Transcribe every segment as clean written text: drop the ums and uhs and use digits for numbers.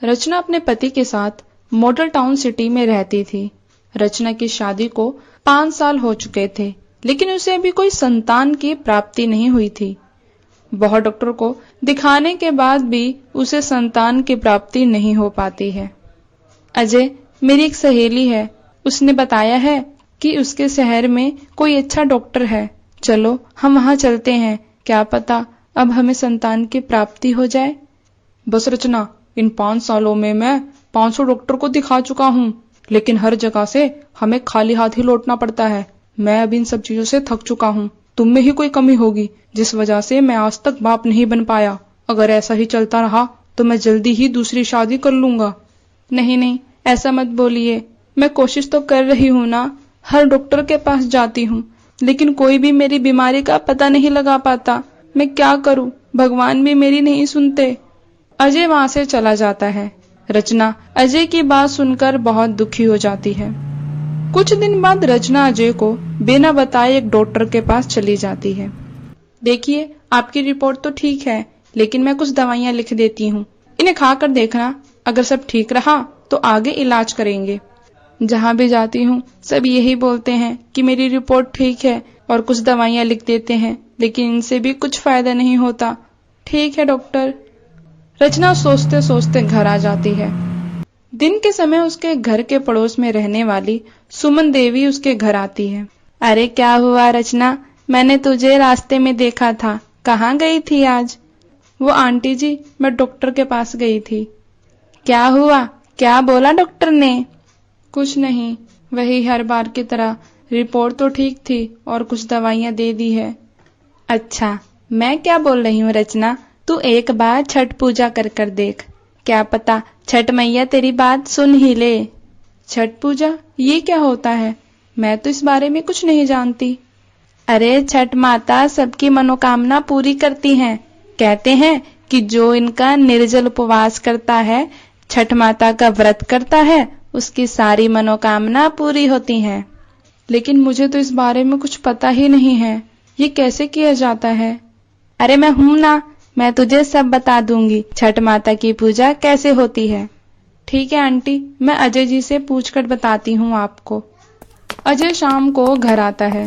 रचना अपने पति के साथ मॉडल टाउन सिटी में रहती थी। रचना की शादी को 5 साल हो चुके थे, लेकिन उसे अभी कोई संतान की प्राप्ति नहीं हुई थी। बहुत डॉक्टर को दिखाने के बाद भी उसे संतान की प्राप्ति नहीं हो पाती है। अजय मेरी एक सहेली है, उसने बताया है कि उसके शहर में कोई अच्छा डॉक्टर है। चलो हम वहां चलते हैं, क्या पता अब हमें संतान की प्राप्ति हो जाए। बस रचना, इन 5 सालों में मैं 500 डॉक्टर को दिखा चुका हूँ, लेकिन हर जगह से हमें खाली हाथ ही लौटना पड़ता है। मैं अब इन सब चीजों से थक चुका हूँ। तुम में ही कोई कमी होगी जिस वजह से मैं आज तक बाप नहीं बन पाया। अगर ऐसा ही चलता रहा तो मैं जल्दी ही दूसरी शादी कर लूंगा। नहीं नहीं, ऐसा मत बोलिए। मैं कोशिश तो कर रही हूँ ना, हर डॉक्टर के पास जाती हूँ, लेकिन कोई भी मेरी बीमारी का पता नहीं लगा पाता। मैं क्या करूँ, भगवान भी मेरी नहीं सुनते। अजय वहां से चला जाता है। रचना अजय की बात सुनकर बहुत दुखी हो जाती है। कुछ दिन बाद रचना अजय को बिना बताए एक डॉक्टर के पास चली जाती है। देखिए, आपकी रिपोर्ट तो ठीक है, लेकिन मैं कुछ दवाइयां लिख देती हूँ, इन्हें खाकर देखना। अगर सब ठीक रहा तो आगे इलाज करेंगे। जहाँ भी जाती हूँ सब यही बोलते हैं कि मेरी रिपोर्ट ठीक है और कुछ दवाइयां लिख देते हैं, लेकिन इनसे भी कुछ फायदा नहीं होता। ठीक है डॉक्टर। रचना सोचते सोचते घर आ जाती है। दिन के समय उसके घर के पड़ोस में रहने वाली सुमन देवी उसके घर आती है। अरे क्या हुआ रचना, मैंने तुझे रास्ते में देखा था, कहाँ गई थी आज? वो आंटी जी, मैं डॉक्टर के पास गई थी। क्या हुआ, क्या बोला डॉक्टर ने? कुछ नहीं, वही हर बार की तरह, रिपोर्ट तो ठीक थी और कुछ दवाइयां दे दी है। अच्छा, मैं क्या बोल रही हूँ रचना, तू एक बार छठ पूजा कर कर देख, क्या पता छठ मैया तेरी बात सुन ही ले। छठ पूजा, ये क्या होता है? मैं तो इस बारे में कुछ नहीं जानती। अरे छठ माता सबकी मनोकामना पूरी करती हैं। कहते हैं कि जो इनका निर्जल उपवास करता है, छठ माता का व्रत करता है, उसकी सारी मनोकामना पूरी होती हैं। लेकिन मुझे तो इस बारे में कुछ पता ही नहीं है, ये कैसे किया जाता है? अरे मैं हूं ना, मैं तुझे सब बता दूंगी छठ माता की पूजा कैसे होती है। ठीक है आंटी, मैं अजय जी से पूछकर बताती हूँ आपको। अजय शाम को घर आता है।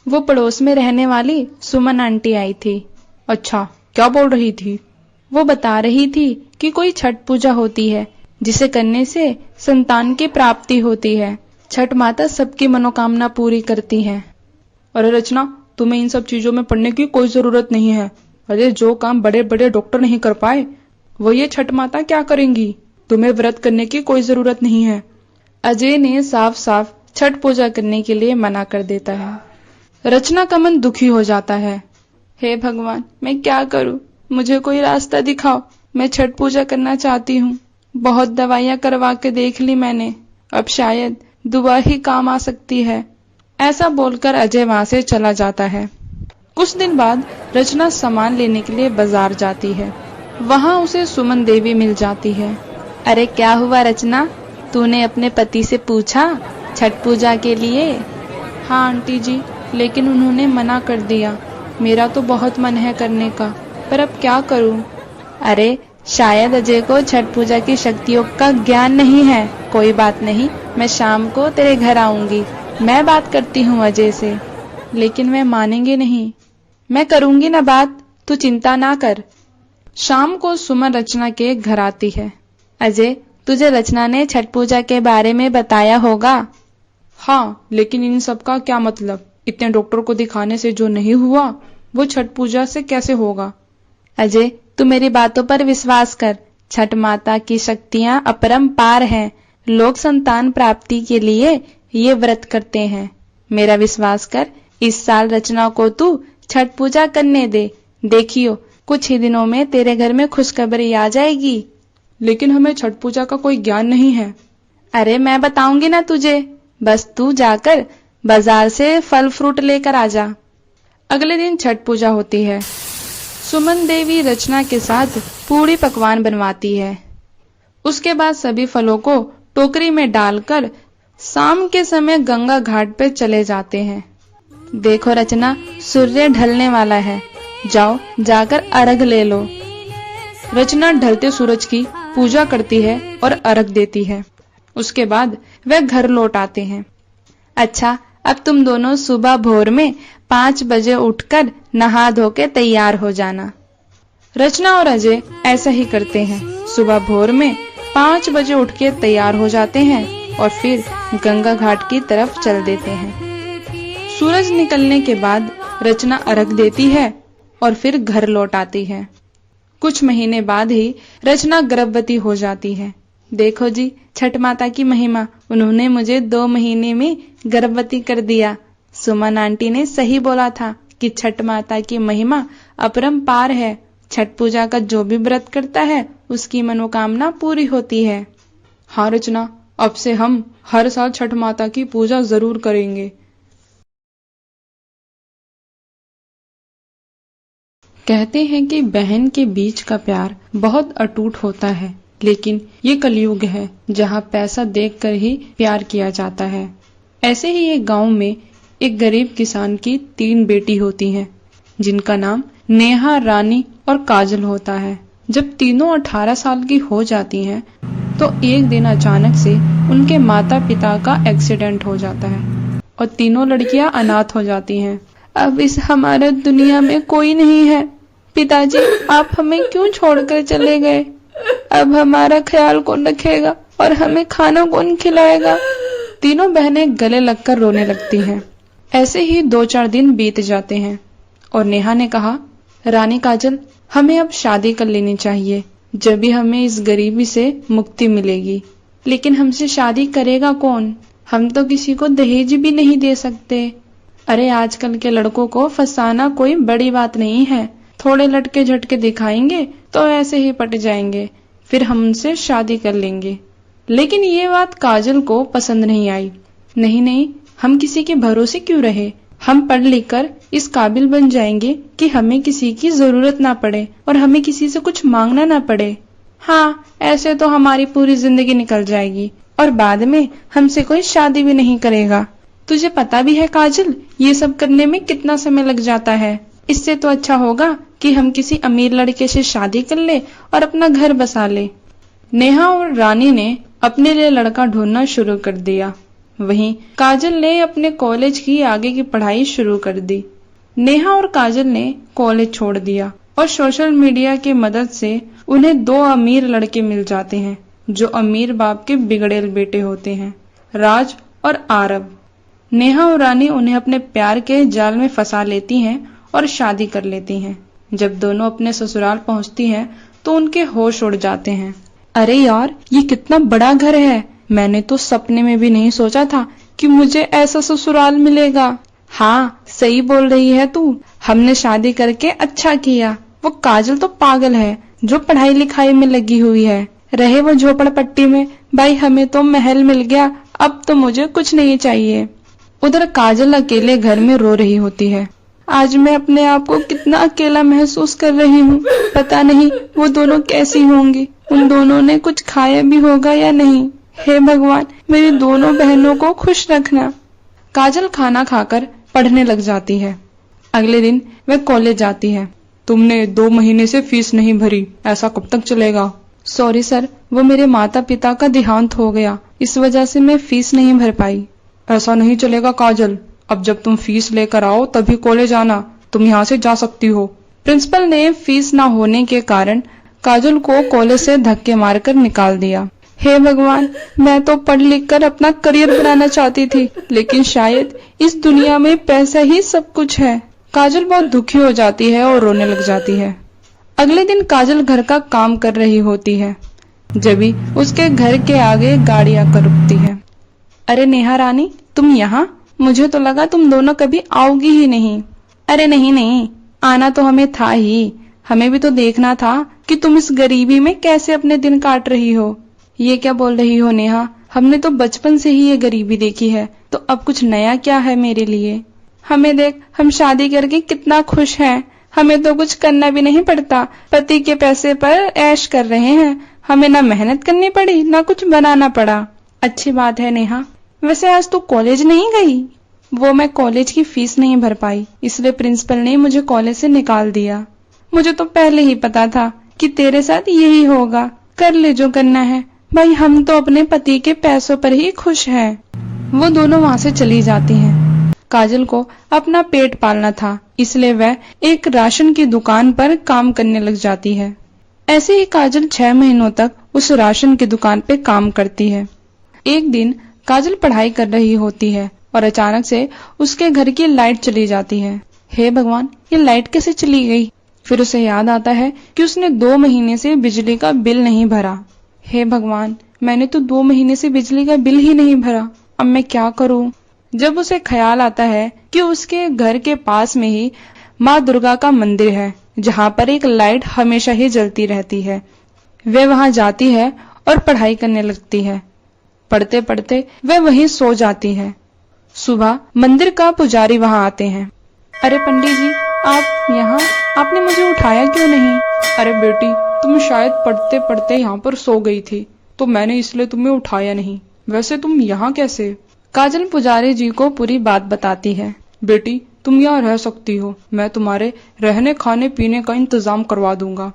वो पड़ोस में रहने वाली सुमन आंटी आई थी। अच्छा, क्या बोल रही थी? वो बता रही थी कि कोई छठ पूजा होती है जिसे करने से संतान की प्राप्ति होती है। छठ माता सबकी मनोकामना पूरी करती है। अरे रचना, तुम्हें इन सब चीजों में पढ़ने की कोई जरूरत नहीं है। अरे जो काम बड़े बड़े डॉक्टर नहीं कर पाए, वो ये छठ माता क्या करेंगी? तुम्हें व्रत करने की कोई जरूरत नहीं है। अजय ने साफ साफ छठ पूजा करने के लिए मना कर देता है। रचना का मन दुखी हो जाता है। हे भगवान, मैं क्या करूं? मुझे कोई रास्ता दिखाओ, मैं छठ पूजा करना चाहती हूँ। बहुत दवाइयां करवा के देख ली मैंने, अब शायद दुआ ही काम आ सकती है। ऐसा बोलकर अजय वहां से चला जाता है। कुछ दिन बाद रचना सामान लेने के लिए बाजार जाती है। वहां उसे सुमन देवी मिल जाती है। अरे क्या हुआ रचना, तूने अपने पति से पूछा छठ पूजा के लिए? हाँ आंटी जी, लेकिन उन्होंने मना कर दिया। मेरा तो बहुत मन है करने का, पर अब क्या करूं? अरे शायद अजय को छठ पूजा की शक्तियों का ज्ञान नहीं है। कोई बात नहीं, मैं शाम को तेरे घर आऊंगी, मैं बात करती हूँ अजय से। लेकिन वे मानेंगे नहीं। मैं करूंगी ना बात, तू चिंता ना कर। शाम को सुमन रचना के घर आती है। अजय, तुझे रचना ने छठ पूजा के बारे में बताया होगा? हाँ, लेकिन इन सब का क्या मतलब? इतने डॉक्टर को दिखाने से जो नहीं हुआ, वो छठ पूजा से कैसे होगा? अजय, तू मेरी बातों पर विश्वास कर। छठ माता की शक्तियां अपरंपार हैं। लोग संतान प्राप्ति के लिए ये व्रत करते हैं। मेरा विश्वास कर, इस साल रचना को तू छठ पूजा करने दे। देखियो, कुछ ही दिनों में तेरे घर में खुशखबरी आ जाएगी। लेकिन हमें छठ पूजा का कोई ज्ञान नहीं है। अरे मैं बताऊंगी ना तुझे, बस तू जाकर बाजार से फल फ्रूट लेकर आ जा। अगले दिन छठ पूजा होती है। सुमन देवी रचना के साथ पूरी पकवान बनवाती है। उसके बाद सभी फलों को टोकरी में डालकर शाम के समय गंगा घाट पे चले जाते हैं। देखो रचना, सूर्य ढलने वाला है, जाओ जाकर अर्घ ले लो। रचना ढलते सूरज की पूजा करती है और अर्घ देती है। उसके बाद वह घर लौट आते हैं। अच्छा, अब तुम दोनों सुबह भोर में 5 बजे उठकर नहा धो के तैयार हो जाना। रचना और अजय ऐसा ही करते हैं। सुबह भोर में 5 बजे उठ के तैयार हो जाते हैं और फिर गंगा घाट की तरफ चल देते हैं। सूरज निकलने के बाद रचना अर्घ देती है और फिर घर लौट आती है। कुछ महीने बाद ही रचना गर्भवती हो जाती है। देखो जी, छठ माता की महिमा, उन्होंने मुझे 2 महीने में गर्भवती कर दिया। सुमन आंटी ने सही बोला था कि छठ माता की महिमा अपरंपार है। छठ पूजा का जो भी व्रत करता है उसकी मनोकामना पूरी होती है। हाँ रचना, अब से हम हर साल छठ माता की पूजा जरूर करेंगे। कहते हैं कि बहन के बीच का प्यार बहुत अटूट होता है, लेकिन ये कलयुग है जहाँ पैसा देखकर ही प्यार किया जाता है। ऐसे ही एक गांव में एक गरीब किसान की 3 बेटी होती हैं, जिनका नाम नेहा, रानी और काजल होता है। जब तीनों 18 साल की हो जाती हैं, तो एक दिन अचानक से उनके माता पिता का एक्सीडेंट हो जाता है और तीनों लड़कियां अनाथ हो जाती हैं। अब इस हमारे दुनिया में कोई नहीं है। पिताजी, आप हमें क्यों छोड़कर चले गए? अब हमारा ख्याल कौन रखेगा और हमें खाना कौन खिलाएगा? तीनों बहनें गले लगकर रोने लगती हैं। ऐसे ही 2-4 दिन बीत जाते हैं और नेहा ने कहा, रानी काजल, हमें अब शादी कर लेनी चाहिए, जब भी हमें इस गरीबी से मुक्ति मिलेगी। लेकिन हमसे शादी करेगा कौन? हम तो किसी को दहेज भी नहीं दे सकते। अरे आजकल के लड़कों को फंसाना कोई बड़ी बात नहीं है। थोड़े लटके झटके दिखाएंगे तो ऐसे ही पट जाएंगे, फिर हम उनसे शादी कर लेंगे। लेकिन ये बात काजल को पसंद नहीं आई। नहीं नहीं, हम किसी के भरोसे क्यों रहे? हम पढ़ लिख कर इस काबिल बन जाएंगे कि हमें किसी की जरूरत ना पड़े और हमें किसी से कुछ मांगना ना पड़े। हाँ, ऐसे तो हमारी पूरी जिंदगी निकल जाएगी और बाद में हमसे कोई शादी भी नहीं करेगा। तुझे पता भी है काजल, ये सब करने में कितना समय लग जाता है। इससे तो अच्छा होगा कि हम किसी अमीर लड़के से शादी कर ले और अपना घर बसा ले। नेहा और रानी ने अपने लिए लड़का ढूंढना शुरू कर दिया। वहीं काजल ने अपने कॉलेज की आगे की पढ़ाई शुरू कर दी। नेहा और काजल ने कॉलेज छोड़ दिया और सोशल मीडिया की मदद से उन्हें 2 अमीर लड़के मिल जाते हैं, जो अमीर बाप के बिगड़ेल बेटे होते हैं, राज और आरब। नेहा और रानी उन्हें अपने प्यार के जाल में फंसा लेती हैं और शादी कर लेती हैं। जब दोनों अपने ससुराल पहुंचती हैं तो उनके होश उड़ जाते हैं। अरे यार, ये कितना बड़ा घर है। मैंने तो सपने में भी नहीं सोचा था कि मुझे ऐसा ससुराल मिलेगा। हाँ, सही बोल रही है तू। हमने शादी करके अच्छा किया। वो काजल तो पागल है जो पढ़ाई लिखाई में लगी हुई है। रहे वो झोपड़पट्टी में। भाई, हमें तो महल मिल गया, अब तो मुझे कुछ नहीं चाहिए। उधर काजल अकेले घर में रो रही होती है। आज मैं अपने आप को कितना अकेला महसूस कर रही हूँ। पता नहीं वो दोनों कैसी होंगी। उन दोनों ने कुछ खाया भी होगा या नहीं। हे भगवान, मेरी दोनों बहनों को खुश रखना। काजल खाना खाकर पढ़ने लग जाती है। अगले दिन वह कॉलेज जाती है। तुमने 2 महीने से फीस नहीं भरी, ऐसा कब तक चलेगा? सॉरी सर, वो मेरे माता पिता का देहांत हो गया, इस वजह से मैं फीस नहीं भर पाई। ऐसा नहीं चलेगा काजल, अब जब तुम फीस लेकर आओ तभी कॉलेज आना। तुम यहाँ से जा सकती हो। प्रिंसिपल ने फीस न होने के कारण काजल को कॉलेज से धक्के मारकर निकाल दिया। हे भगवान, मैं तो पढ़ लिख कर अपना करियर बनाना चाहती थी, लेकिन शायद इस दुनिया में पैसा ही सब कुछ है। काजल बहुत दुखी हो जाती है और रोने लग जाती है। अगले दिन काजल घर का काम कर रही होती है, जभी उसके घर के आगे गाड़ी आकर रुकती है। अरे नेहा रानी, तुम यहाँ? मुझे तो लगा तुम दोनों कभी आओगी ही नहीं। अरे नहीं नहीं, आना तो हमें था ही। हमें भी तो देखना था कि तुम इस गरीबी में कैसे अपने दिन काट रही हो। ये क्या बोल रही हो नेहा? हमने तो बचपन से ही ये गरीबी देखी है, तो अब कुछ नया क्या है मेरे लिए? हमें देख, हम शादी करके कितना खुश हैं। हमें तो कुछ करना भी नहीं पड़ता, पति के पैसे पर ऐश कर रहे हैं। हमें ना मेहनत करनी पड़ी, ना कुछ बनाना पड़ा। अच्छी बात है नेहा। वैसे आज तू कॉलेज नहीं गई? वो मैं कॉलेज की फीस नहीं भर पाई, इसलिए प्रिंसिपल ने मुझे कॉलेज से निकाल दिया। मुझे तो पहले ही पता था कि तेरे साथ यही होगा। कर ले जो करना है, भाई हम तो अपने पति के पैसों पर ही खुश हैं। वो दोनों वहां से चली जाती हैं। काजल को अपना पेट पालना था, इसलिए वह एक राशन की दुकान पर काम करने लग जाती है। ऐसे ही काजल 6 महीनों तक उस राशन की दुकान पे काम करती है। एक दिन काजल पढ़ाई कर रही होती है और अचानक से उसके घर की लाइट चली जाती है। हे भगवान, ये लाइट कैसे चली गई? फिर उसे याद आता है कि उसने 2 महीने से बिजली का बिल नहीं भरा। हे भगवान, मैंने तो 2 महीने से बिजली का बिल ही नहीं भरा, अब मैं क्या करूं? जब उसे ख्याल आता है कि उसके घर के पास में ही माँ दुर्गा का मंदिर है, जहाँ पर एक लाइट हमेशा ही जलती रहती है, वह वहां जाती है और पढ़ाई करने लगती है। पढ़ते पढ़ते वह वहीं सो जाती है। सुबह मंदिर का पुजारी वहां आते हैं। अरे पंडित जी, आप यहाँ, आपने मुझे उठाया क्यों नहीं? अरे बेटी, तुम शायद पढ़ते पढ़ते यहाँ पर सो गई थी, तो मैंने इसलिए तुम्हें उठाया नहीं। वैसे तुम यहाँ कैसे? काजल पुजारी जी को पूरी बात बताती है। बेटी, तुम यहाँ रह सकती हो, मैं तुम्हारे रहने खाने पीने का इंतजाम करवा दूंगा।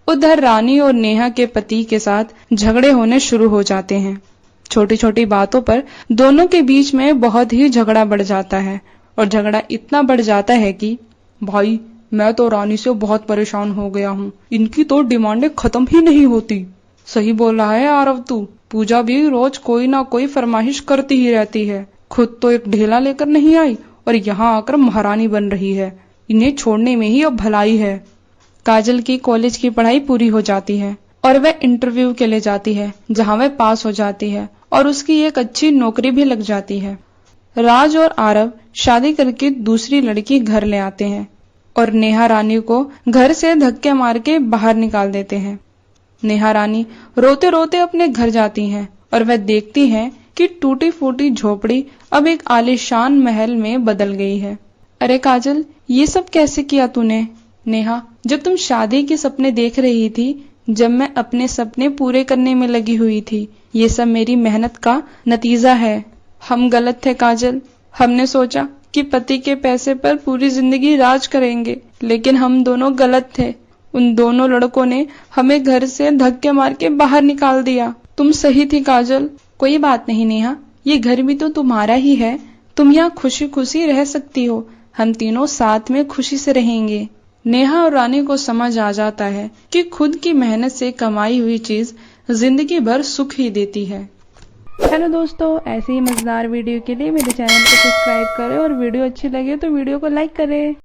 उधर रानी और नेहा के पति के साथ झगड़े होने शुरू हो जाते हैं। छोटी छोटी बातों पर दोनों के बीच में बहुत ही झगड़ा बढ़ जाता है और झगड़ा इतना बढ़ जाता है कि भाई, मैं तो रानी से बहुत परेशान हो गया हूँ, इनकी तो डिमांडें खत्म ही नहीं होती। सही बोल रहा है आरव तू, पूजा भी रोज कोई ना कोई फरमाइश करती ही रहती है। खुद तो एक ढेला लेकर नहीं आई और यहाँ आकर महारानी बन रही है। इन्हें छोड़ने में ही अब भलाई है। काजल की कॉलेज की पढ़ाई पूरी हो जाती है और वह इंटरव्यू के लिए जाती है, जहाँ वह पास हो जाती है और उसकी एक अच्छी नौकरी भी लग जाती है। राज और आरव शादी करके दूसरी लड़की घर ले आते हैं और नेहा रानी को घर से धक्के मार के बाहर निकाल देते हैं। नेहा रानी रोते रोते अपने घर जाती हैं और वह देखती हैं कि टूटी फूटी झोपड़ी अब एक आलीशान महल में बदल गई है। अरे काजल, ये सब कैसे किया तूने? नेहा, जब तुम शादी के सपने देख रही थी, जब मैं अपने सपने पूरे करने में लगी हुई थी, ये सब मेरी मेहनत का नतीजा है। हम गलत थे काजल, हमने सोचा कि पति के पैसे पर पूरी जिंदगी राज करेंगे, लेकिन हम दोनों गलत थे। उन दोनों लड़कों ने हमें घर से धक्के मार के बाहर निकाल दिया। तुम सही थी काजल। कोई बात नहीं नेहा, ये घर भी तो तुम्हारा ही है, तुम यहाँ खुशी खुशी रह सकती हो, हम तीनों साथ में खुशी से रहेंगे। नेहा और रानी को समझ आ जाता है कि खुद की मेहनत से कमाई हुई चीज जिंदगी भर सुख ही देती है। हेलो दोस्तों, ऐसे ही मजेदार वीडियो के लिए मेरे चैनल को सब्सक्राइब करें और वीडियो अच्छी लगे तो वीडियो को लाइक करें।